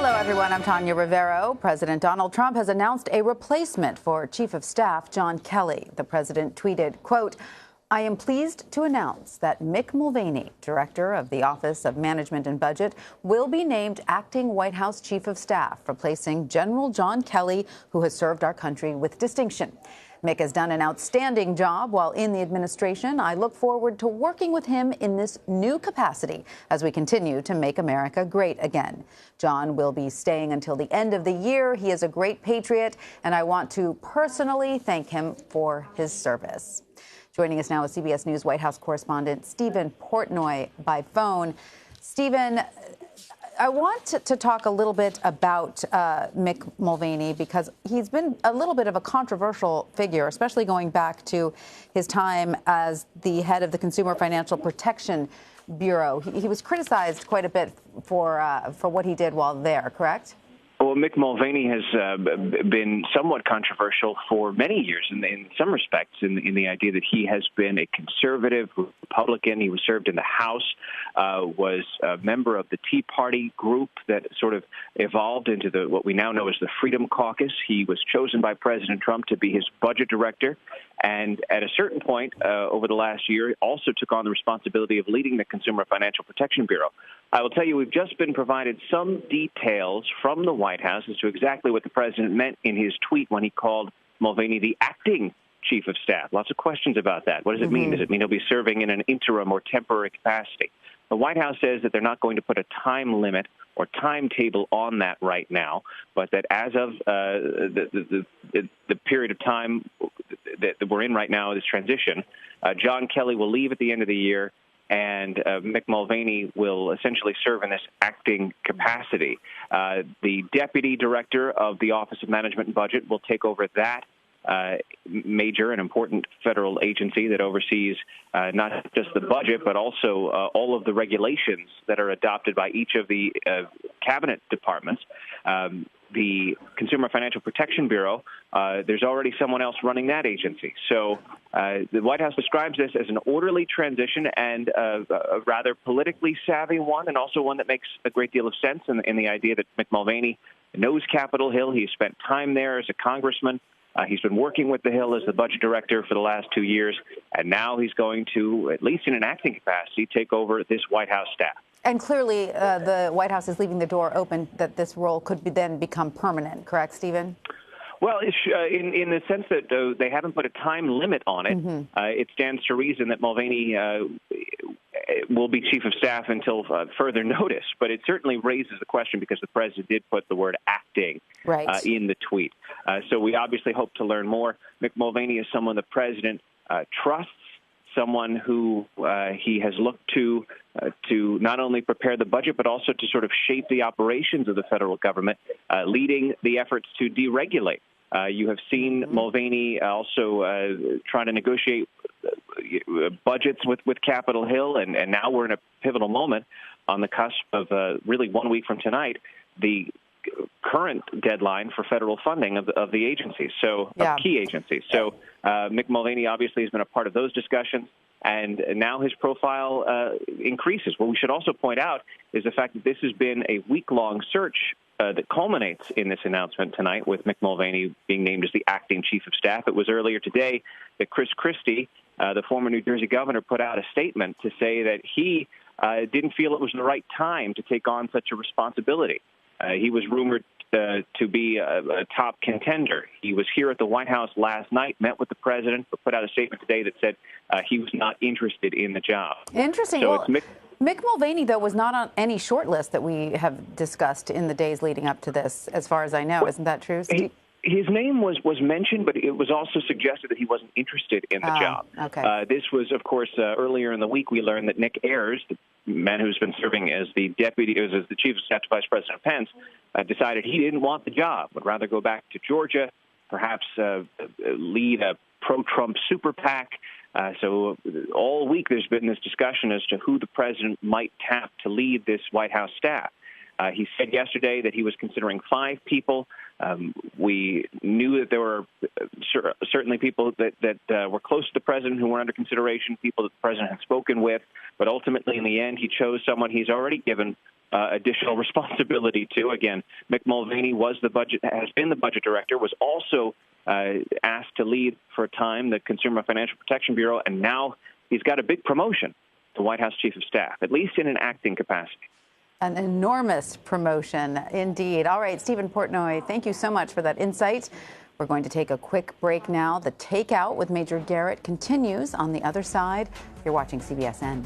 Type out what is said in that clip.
Hello, everyone. I'm Tanya Rivero. President Donald Trump has announced a replacement for Chief of Staff John Kelly. The president tweeted, quote, "I am pleased to announce that Mick Mulvaney, director of the Office of Management and Budget, will be named acting White House Chief of Staff, replacing General John Kelly, who has served our country with distinction. Mick has done an outstanding job while in the administration. I look forward to working with him in this new capacity as we continue to make America great again. John will be staying until the end of the year. He is a great patriot, and I want to personally thank him for his service." Joining us now is CBS News White House correspondent Steven Portnoy by phone. Steven, I want to talk a little bit about Mick Mulvaney because he's been a little bit of a controversial figure, especially going back to his time as the head of the Consumer Financial Protection Bureau. He was criticized quite a bit for what he did while there, correct? Well, Mick Mulvaney has been somewhat controversial for many years in some respects in the idea that he has been a conservative Republican. He was served in the House, was a member of the Tea Party group that sort of evolved into what we now know as the Freedom Caucus. He was chosen by President Trump to be his budget director. And at a certain point over the last year, also took on the responsibility of leading the Consumer Financial Protection Bureau. I will tell you, we've just been provided some details from the White House as to exactly what the president meant in his tweet when he called Mulvaney the acting chief of staff. Lots of questions about that. What does it mean? Does it mean he'll be serving in an interim or temporary capacity? The White House says that they're not going to put a time limit or timetable on that right now, but that as of the period of time that we're in right now, this transition, John Kelly will leave at the end of the year, and Mick Mulvaney will essentially serve in this acting capacity. The deputy director of the Office of Management and Budget will take over that major and important federal agency that oversees not just the budget, but also all of the regulations that are adopted by each of the cabinet departments. The Consumer Financial Protection Bureau, there's already someone else running that agency. So the White House describes this as an orderly transition and a rather politically savvy one, and also one that makes a great deal of sense in the idea that Mick Mulvaney knows Capitol Hill. He spent time there as a congressman. He's been working with the Hill as the budget director for the last 2 years, and now he's going to, at least in an acting capacity, take over this White House staff. And clearly, the White House is leaving the door open that this role could then become permanent, correct, Stephen? Well, in the sense that they haven't put a time limit on it, it stands to reason that Mulvaney will be chief of staff until further notice. But it certainly raises the question because the president did put the word acting in the tweet. So we obviously hope to learn more. Mick Mulvaney is someone the president trusts, someone who he has looked to not only prepare the budget, but also to sort of shape the operations of the federal government, leading the efforts to deregulate. You have seen Mulvaney also trying to negotiate budgets with Capitol Hill, and now we're in a pivotal moment on the cusp of really 1 week from tonight, the current deadline for federal funding of the agencies, of key agencies. So Mick Mulvaney obviously has been a part of those discussions, and now his profile increases. What we should also point out is the fact that this has been a week-long search that culminates in this announcement tonight with Mick Mulvaney being named as the acting chief of staff. It was earlier today that Chris Christie, the former New Jersey governor, put out a statement to say that he didn't feel it was the right time to take on such a responsibility. He was rumored to be a top contender. He was here at the White House last night, met with the president, but put out a statement today that said he was not interested in the job. Interesting. So well, Mick Mulvaney, though, was not on any short list that we have discussed in the days leading up to this, as far as I know. Isn't that true, Steve? His name was mentioned, but it was also suggested that he wasn't interested in the job. Okay. This was, of course, earlier in the week we learned that Nick Ayers, the man who's been serving as the deputy, as the chief of staff to Vice President Pence, decided he didn't want the job, would rather go back to Georgia, perhaps lead a pro-Trump super PAC. So all week there's been this discussion as to who the president might tap to lead this White House staff. He said yesterday that he was considering 5 people. We knew that there were certainly people that were close to the president who were under consideration, people that the president had spoken with. But ultimately, in the end, he chose someone he's already given additional responsibility to. Again, Mick Mulvaney has been the budget director, was also asked to lead for a time the Consumer Financial Protection Bureau, and now he's got a big promotion to White House Chief of Staff, at least in an acting capacity. An enormous promotion, indeed. All right, Steven Portnoy, thank you so much for that insight. We're going to take a quick break now. The Takeout with Major Garrett continues on the other side. You're watching CBSN.